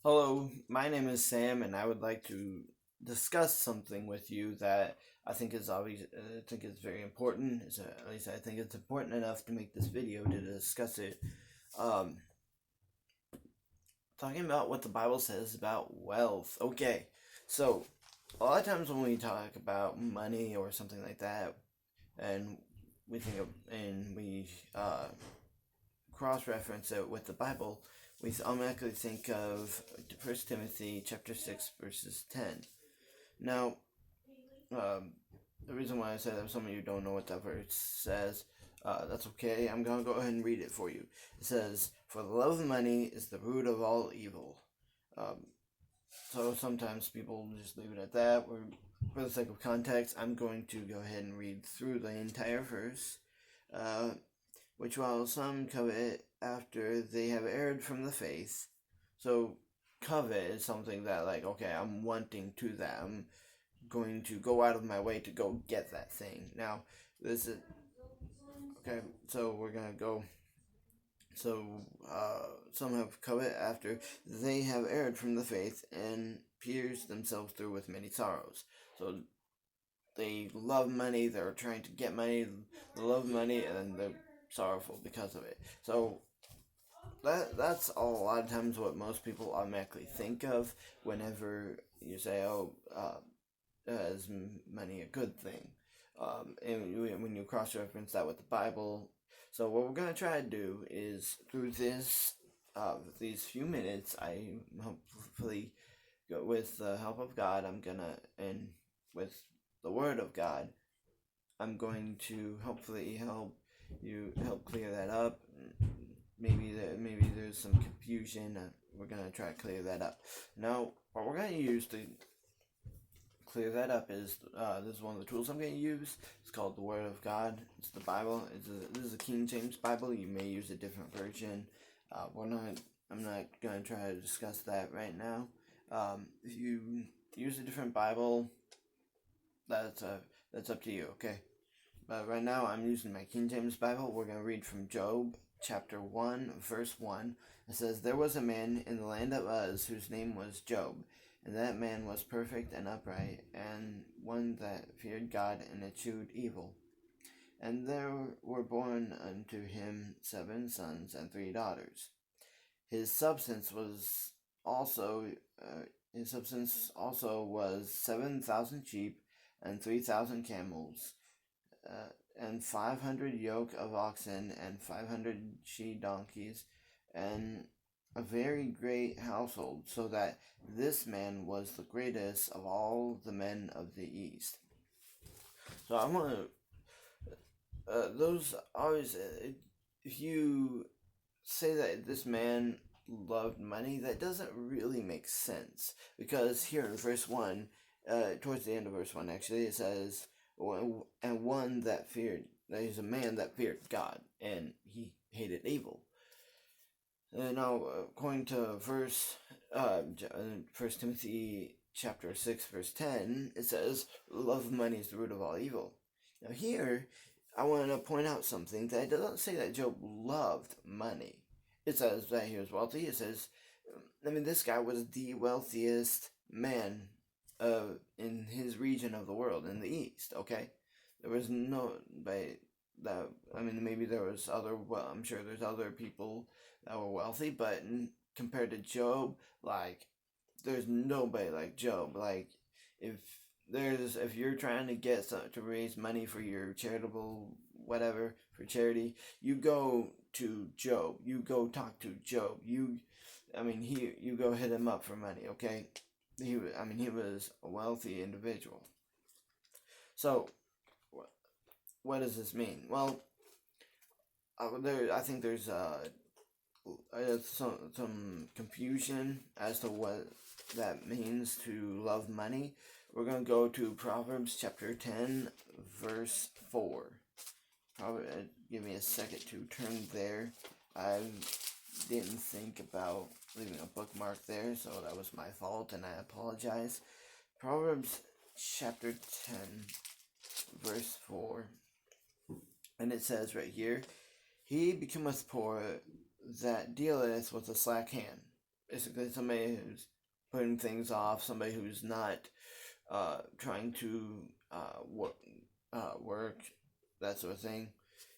Hello, my name is Sam, and I would like to discuss something with you that I think is obvious. I think is very important. At least I think it's important enough to make this video to discuss it. Um, Talking about what the Bible says about wealth. Okay, so a lot of times when we talk about money or something like that, and we cross-reference it with the Bible, we automatically think of First Timothy chapter 6 verses 10. Now, um, the reason why I said that some of you don't know what that verse says, that's okay. I'm gonna go ahead and read it for you. It says, "For the love of money is the root of all evil." Um, so sometimes people just leave it at that. For the sake of context, I'm going to go ahead and read through the entire verse. Uh, which while some covet after they have erred from the faith. So covet is something that, like, okay, I'm wanting to that. I'm going to go out of my way to go get that thing. Now, this is okay. So we're gonna go. So some have covet after they have erred from the faith and pierced themselves through with many sorrows. So they love money. They're trying to get money. They love money, and they're sorrowful because of it. So that's a lot of times what most people automatically think of whenever you say, "Oh, is money a good thing?" And when you cross-reference that with the Bible. So what we're gonna try to do is through these few minutes, I hopefully, with the help of God, and with the Word of God, I'm going to hopefully help clear that up. Maybe there's some confusion. We're gonna try to clear that up. Now, what we're gonna use to clear that up is this is one of the tools I'm gonna use. It's called the Word of God. It's the Bible. This is a King James Bible. You may use a different version. We're not. I'm not gonna try to discuss that right now. If you use a different Bible, that's uh, that's up to you. Okay. But right now I'm using my King James Bible. We're going to read from Job chapter 1, verse 1. It says, "There was a man in the land of Uz whose name was Job, and that man was perfect and upright, and one that feared God and eschewed evil. And there were born unto him 7 sons and 3 daughters. His substance was also his substance also was 7,000 sheep and 3,000 camels, and 500 yoke of oxen, and 500 she donkeys, and a very great household, so that this man was the greatest of all the men of the east." So I want those always. If you say that this man loved money, that doesn't really make sense, because here in verse 1, towards the end of verse 1, actually, it says, "And one that feared, that he's a man that feared God, and he hated evil." Now, according to First Timothy chapter 6, verse 10, it says, "Love of money is the root of all evil." Now here, I want to point out something, that it doesn't say that Job loved money. It says that he was wealthy. It says, this guy was the wealthiest man in his region of the world, in the East, okay? There was no, maybe there was I'm sure there's other people that were wealthy, but compared to Job, like, there's nobody like Job. Like, if if you're trying to to raise money for your charitable whatever, for charity, you go to Job. You go talk to Job. You go hit him up for money. Okay, he was a wealthy individual. So, what does this mean? Well, I think there's some confusion as to what that means to love money. We're going to go to Proverbs chapter 10, verse 4. Give me a second to turn there. I didn't think about leaving a bookmark there, so that was my fault, and I apologize. Proverbs chapter 10, verse 4. And it says right here, "He becometh poor that dealeth with a slack hand." basically somebody who's putting things off, somebody who's not trying to work, that sort of thing.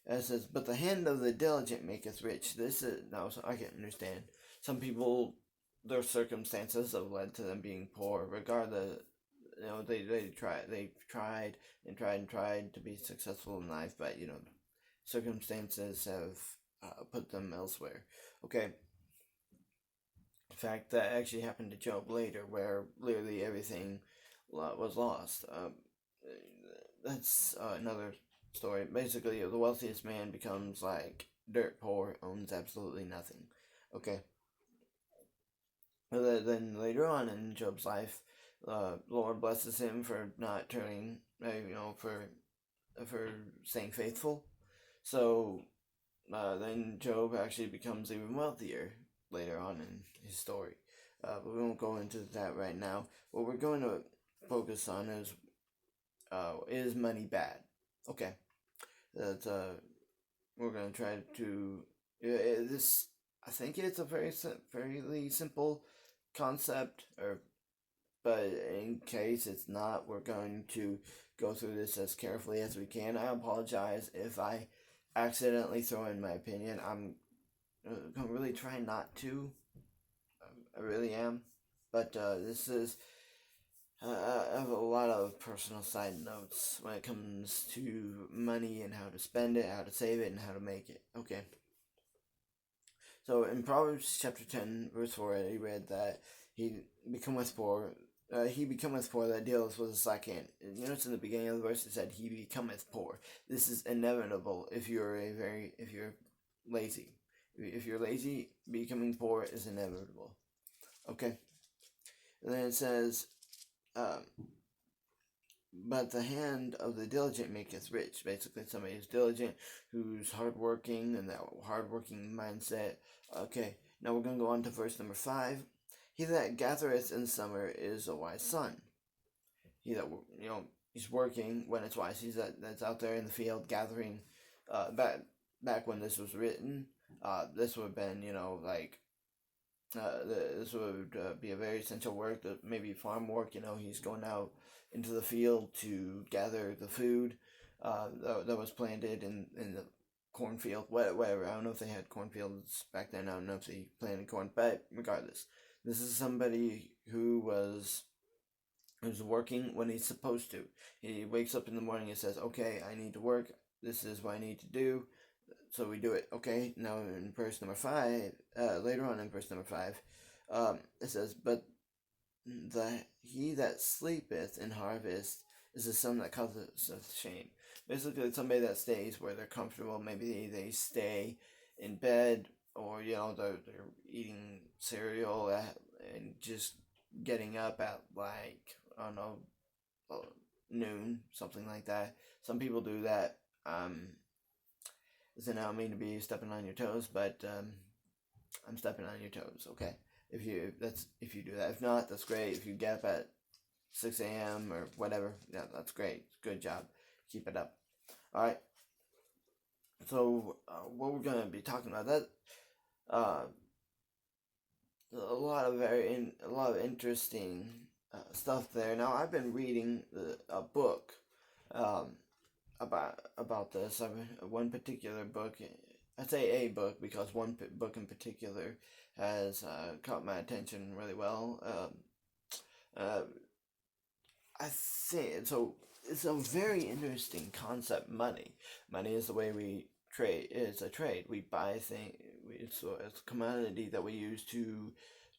And it says, but the hand of the diligent maketh rich. This is, now, so I can understand. Some people, their circumstances have led to them being poor, regardless. They've tried and tried to be successful in life, but circumstances have put them elsewhere. Okay. In fact, that actually happened to Job later, where literally everything was lost. That's another story. Basically, the wealthiest man becomes like dirt poor, owns absolutely nothing. Okay. But then later on in Job's life, Lord blesses him for not turning, for staying faithful. So then Job actually becomes even wealthier later on in his story. But we won't go into that right now. What we're going to focus on is money bad? Okay, that we're going to try to this. I think it's a fairly simple concept, but in case it's not, we're going to go through this as carefully as we can. I apologize if I accidentally throw in my opinion. I'm going to really try not to. I really am. But this is, I have a lot of personal side notes when it comes to money and how to spend it, how to save it, and how to make it. Okay. So in Proverbs chapter 10, verse 4, he read that he becometh poor that dealeth with a slack hand. You notice in the beginning of the verse it said he becometh poor. This is inevitable if you're lazy. If you're lazy, becoming poor is inevitable. Okay. And then it says, but the hand of the diligent maketh rich. Basically, somebody who's diligent, who's hardworking, and that hardworking mindset. Okay, now we're going to go on to verse number 5. He that gathereth in summer is a wise son. He that, he's working when it's wise. He's that's out there in the field gathering. Back when this was written, this would have been, this would be a very essential work, maybe farm work. He's going out into the field to gather the food that was planted in the cornfield, whatever. I don't know if they had cornfields back then. I don't know if they planted corn, but regardless, this is somebody who was working when he's supposed to. He wakes up in the morning and says, okay, I need to work. This is what I need to do. So we do it. Okay, now in verse number 5, later on in verse number 5, it says, but he that sleepeth in harvest is the son that causeth shame. Basically, somebody that stays where they're comfortable. Maybe they stay in bed, or they're eating cereal and just getting up at I don't know, noon, something like that. Some people do that. So now I mean to be stepping on your toes, but I'm stepping on your toes. Okay, if you do that. If not, that's great. If you get up at 6 a.m. or whatever, yeah, that's great. Good job. Keep it up. All right. So what we're gonna be talking about, that a lot of interesting stuff there. Now I've been reading a book about this. One particular book. I say a book because one book in particular has caught my attention really well. I think so. It's a very interesting concept. Money is the way we trade. It's a trade. We buy things. It's a commodity that we use to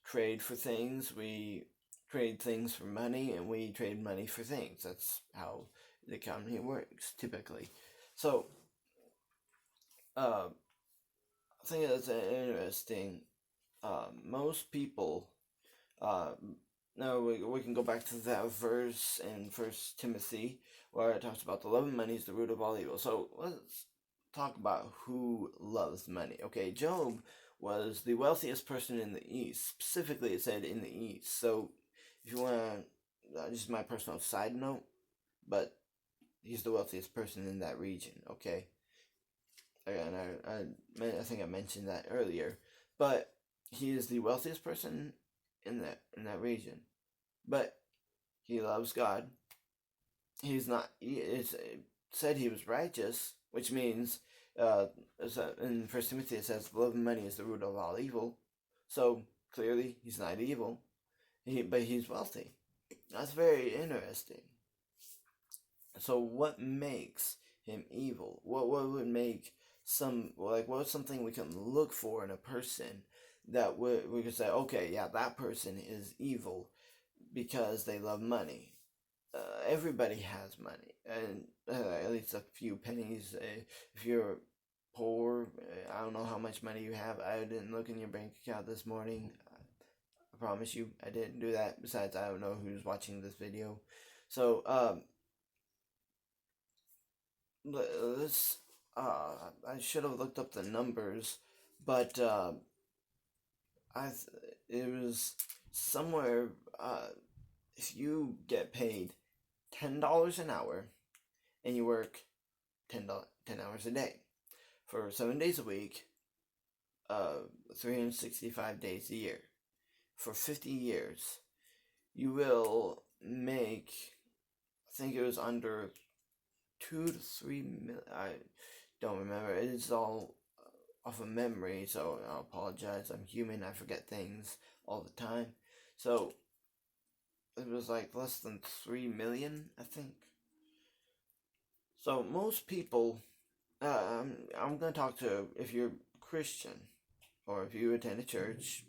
trade for things. We trade things for money, and we trade money for things. That's how the economy works typically. So, I think that's interesting. Most people, now we can go back to that verse in First Timothy where it talks about the love of money is the root of all evil. So let's talk about who loves money. Okay, Job was the wealthiest person in the East. Specifically, it said in the East. So if you want to, this is my personal side note, but he's the wealthiest person in that region. Okay, and I think I mentioned that earlier, but he is the wealthiest person in that region, but he loves God. He's not. It's said he was righteous, which means in First Timothy it says love of money is the root of all evil. So clearly he's not evil. But he's wealthy. That's very interesting. So what makes him evil? What would make what's something we can look for in a person that we could say, okay, yeah, that person is evil because they love money. Everybody has money, and at least a few pennies. If you're poor, I don't know how much money you have. I didn't look in your bank account this morning. I promise you, I didn't do that. Besides, I don't know who's watching this video. So, let's. I should have looked up the numbers, but it was somewhere. If you get paid $10 an hour and you work 10 hours a day for 7 days a week, 365 days a year, for 50 years, you will make, I think it was under 2 to 3 million. I don't remember. It's all off of memory, so I apologize. I'm human. I forget things all the time. So it was like less than 3 million, I think. So most people, I'm going to talk to, if you're Christian or if you attend a church,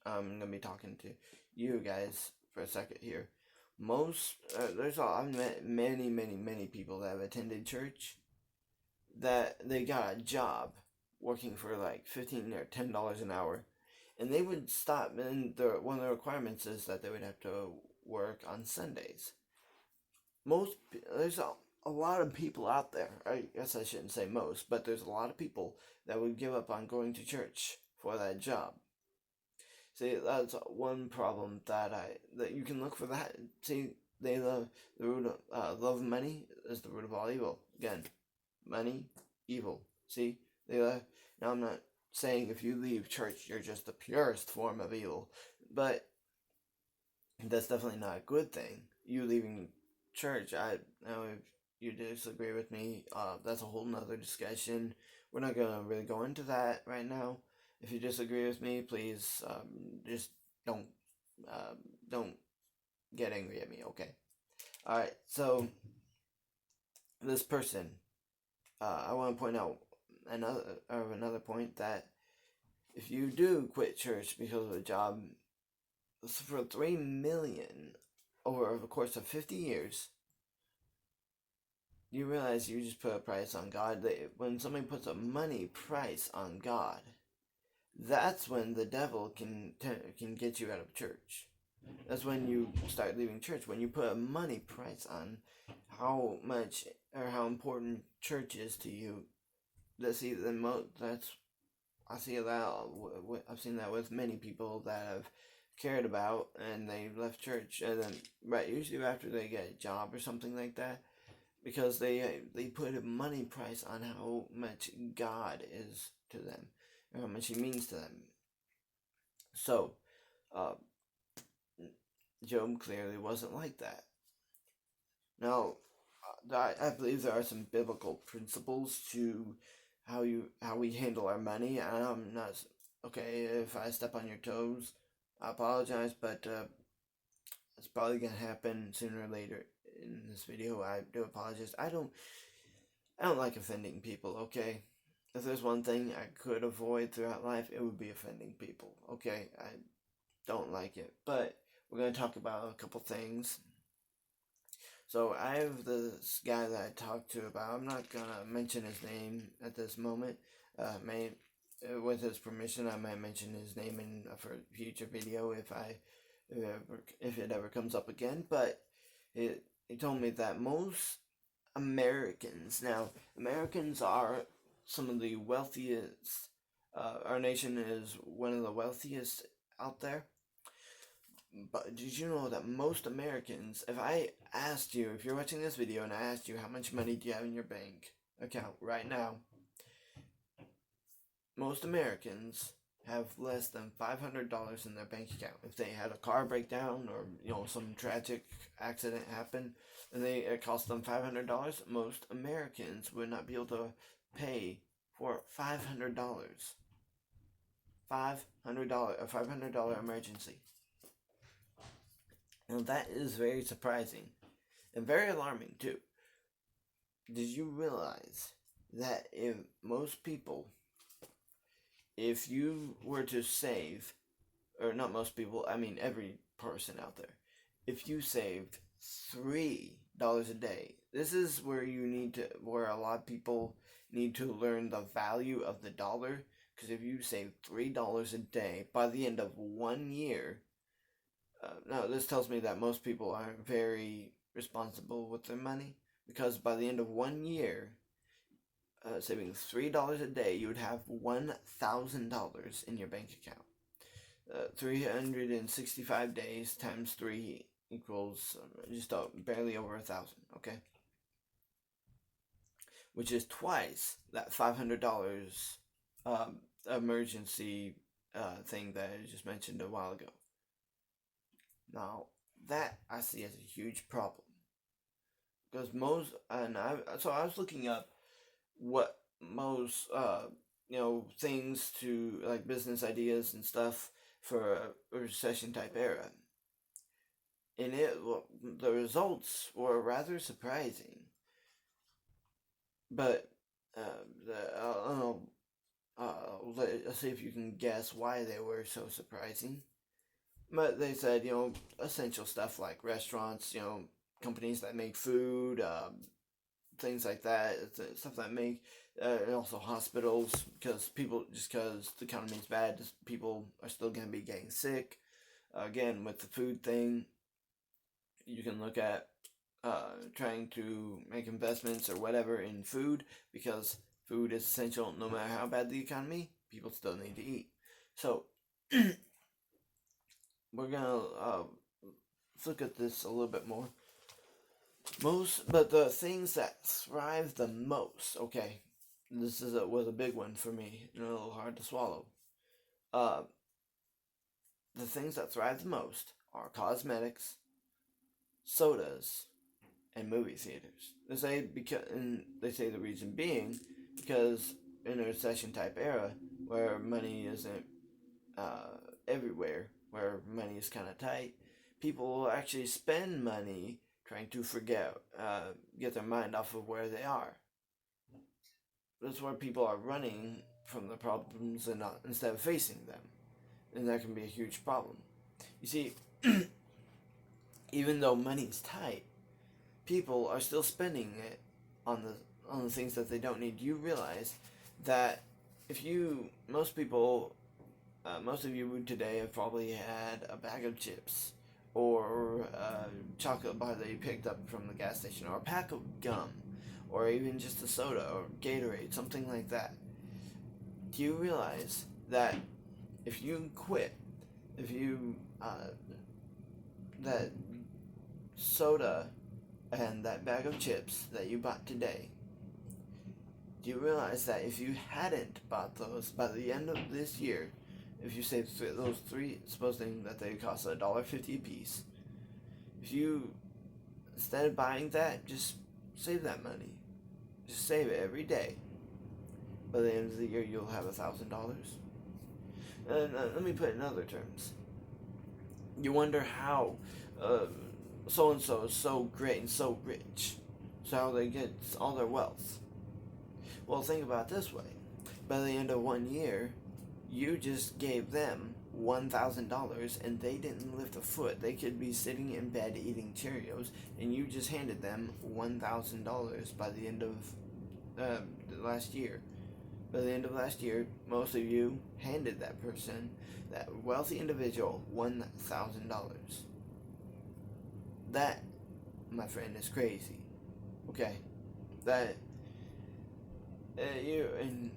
I'm going to be talking to you guys for a second here. I've met many people that have attended church that they got a job working for like $15 or $10 an hour, and they would stop. And one of the requirements is that they would have to work on Sundays. There's a lot of people out there. I guess I shouldn't say most, but there's a lot of people that would give up on going to church for that job. See, that's one problem that you can look for that. See, they love the root of love of money is the root of all evil. Again, money, evil. See, now I'm not saying if you leave church you're just the purest form of evil, but that's definitely not a good thing. You leaving church, now if you disagree with me, that's a whole nother discussion. We're not gonna really go into that right now. If you disagree with me, please just don't get angry at me, okay? All right. So this person, I want to point out another point that if you do quit church because of a job, for 3 million over the course of 50 years, you realize you just put a price on God. When somebody puts a money price on God, that's when the devil can get you out of church. That's when you start leaving church. When you put a money price on how much or how important church is to you. I've seen that with many people that have cared about, and they left church, and then usually after they get a job or something like that, because they put a money price on how much God is to them, or how much He means to them. So, Job clearly wasn't like that. Now, I believe there are some biblical principles to how we handle our money. And I'm not okay if I step on your toes. I apologize, but it's probably gonna happen sooner or later in this video. I do apologize. I don't like offending people. Okay, if there's one thing I could avoid throughout life, it would be offending people. Okay, I don't like it, but we're gonna talk about a couple things. So I have this guy that I talked to about. I'm not gonna mention his name at this moment. With his permission, I might mention his name in a future video if it ever comes up again. But he told me that most Americans are some of the wealthiest. Our nation is one of the wealthiest out there. But did you know that most Americans, if you're watching this video and I asked you how much money do you have in your bank account right now, most Americans have less than $500 in their bank account. If they had a car breakdown or some tragic accident happened, and it cost them $500, most Americans would not be able to pay for $500. A $500 emergency. And that is very surprising and very alarming too. Did you realize that if you were to save, or not most people, I mean every person out there, if you saved $3 a day, this is where where a lot of people need to learn the value of the dollar, because if you save $3 a day by the end of 1 year, now this tells me that most people aren't very responsible with their money, because by the end of 1 year, saving $3 a day, you would have $1,000 in your bank account. 365 days times 3 equals just barely over 1,000, okay? Which is twice that $500 emergency thing that I just mentioned a while ago. Now, that I see as a huge problem. Because I was looking up what most, things to, like, business ideas and stuff for a recession type era. And the results were rather surprising. But, I don't know, let's see if you can guess why they were so surprising. But they said, essential stuff like restaurants, companies that make food, things like that, stuff that make, and also hospitals, because the economy is bad, people are still going to be getting sick. Again, with the food thing, you can look at trying to make investments or whatever in food, because food is essential no matter how bad the economy, people still need to eat. So, we're going to look at this a little bit more. But the things that thrive the most, okay, this was a big one for me, and a little hard to swallow. The things that thrive the most are cosmetics, sodas, and movie theaters. They say the reason being because in a recession type era where money isn't everywhere, where money is kind of tight, people will actually spend money trying to get their mind off of where they are. That's where people are running from the problems instead of facing them. And that can be a huge problem. You see, even though money's tight, people are still spending it on the things that they don't need. You realize that most of you today have probably had a bag of chips, or a chocolate bar that you picked up from the gas station, or a pack of gum, or even just a soda or Gatorade, something like that. Do you realize that if you that soda and that bag of chips that you bought today, do you realize that if you hadn't bought those by the end of this year, if you saved those three, supposing that they cost $1.50 a piece, if you, instead of buying that, just save that money, just save it every day, by the end of the year you'll have $1,000. And let me put it in other terms. You wonder how so-and-so is so great and so rich, so how they get all their wealth. Well, think about it this way. By the end of 1 year, you just gave them $1,000 and they didn't lift a foot. They could be sitting in bed eating Cheerios, and you just handed them $1,000 by the end of last year. By the end of last year, most of you handed that person, that wealthy individual, $1,000. That, my friend, is crazy. Okay? That, and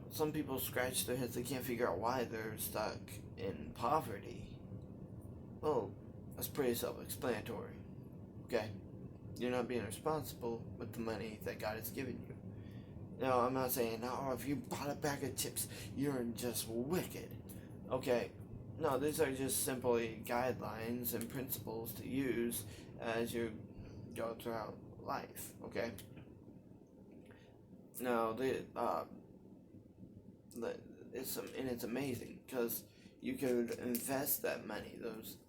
some people scratch their heads, they can't figure out why they're stuck in poverty. Well, that's pretty self-explanatory. Okay? You're not being responsible with the money that God has given you. No, I'm not saying, if you bought a bag of chips, you're just wicked. Okay, no, these are just simply guidelines and principles to use as you go throughout life. Okay. Now, it's amazing because you could invest that money,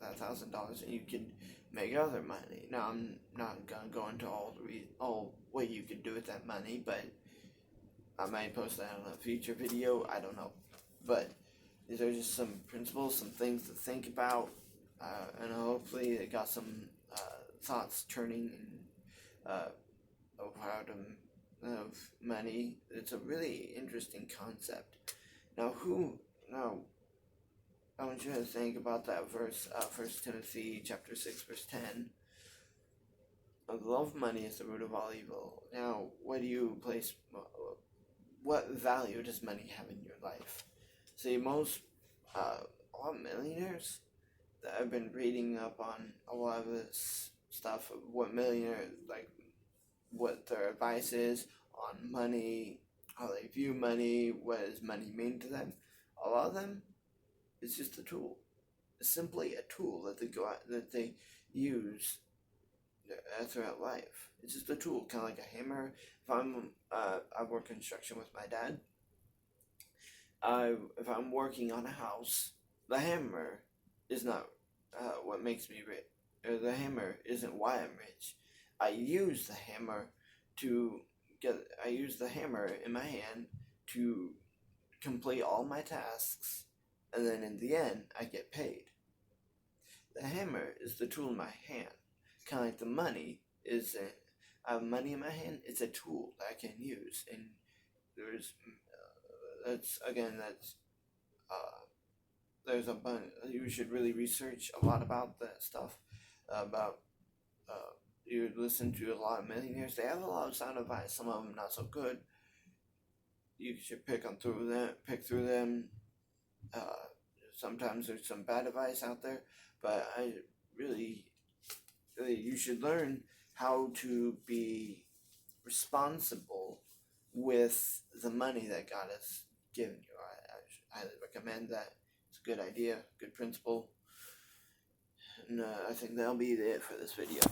that $1,000, and you could make other money. Now, I'm not gonna go into all what you could do with that money, but I might post that on a future video. I don't know, but these are just some principles, some things to think about, and hopefully it got some thoughts turning of how to of money. It's a really interesting concept. Now, I want you to think about that verse, 1 Timothy chapter 6, verse 10. The love of money is the root of all evil. Now, what value does money have in your life? See, all millionaires that I've been reading up on a lot of this stuff, what their advice is on money, how they view money, what does money mean to them. A lot of them, it's just a tool. It's simply a tool that they use throughout life. It's just a tool, kind of like a hammer. If I work construction with my dad. If I'm working on a house, the hammer is not what makes me rich. The hammer isn't why I'm rich. I use the hammer in my hand to complete all my tasks, and then in the end, I get paid. The hammer is the tool in my hand. Kind of like the money is money in my hand. It's a tool that I can use, and there's a bunch. You should really research a lot about that stuff. About you listen to a lot of millionaires. They have a lot of sound advice. Some of them not so good. You should pick through them. Sometimes there's some bad advice out there, but you should learn how to be responsible with the money that God has given you. I highly recommend that. It's a good idea, good principle, and I think that'll be it for this video.